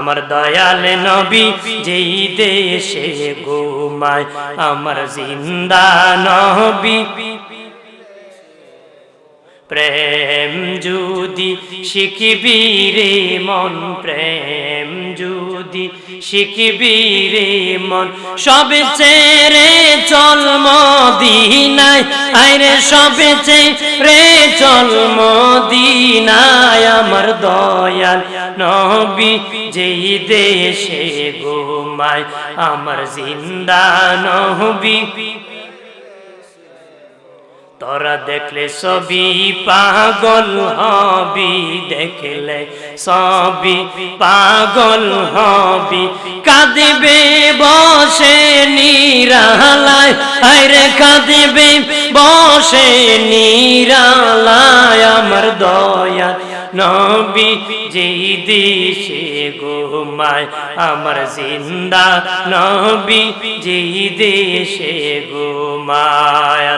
আমার দয়াল নবী যেই দেশে ঘুমায়, আমার জিন্দা নবী। প্রেম যদি শিখবি রে মন, প্রেম যদি শিখবি রে মন, সব ছেড়ে চল মদিনায়, আইরে সব ছেড়ে চল মদিনায়। আমার দয়াল নবী যেই দেশে ঘুমায়, আমার জিন্দা নবী। তোরা দেখলে সবই পাগল হবি, দেখলে সবই পাগল হবি, কাঁদিবে বসে নিরালায়, আইরে কাঁদিবে বসে নিরালায়। আমার দয়াল নবী যেই দেশে ঘুমায়, আমার জিন্দা নবী যেই দেশে ঘুমায়।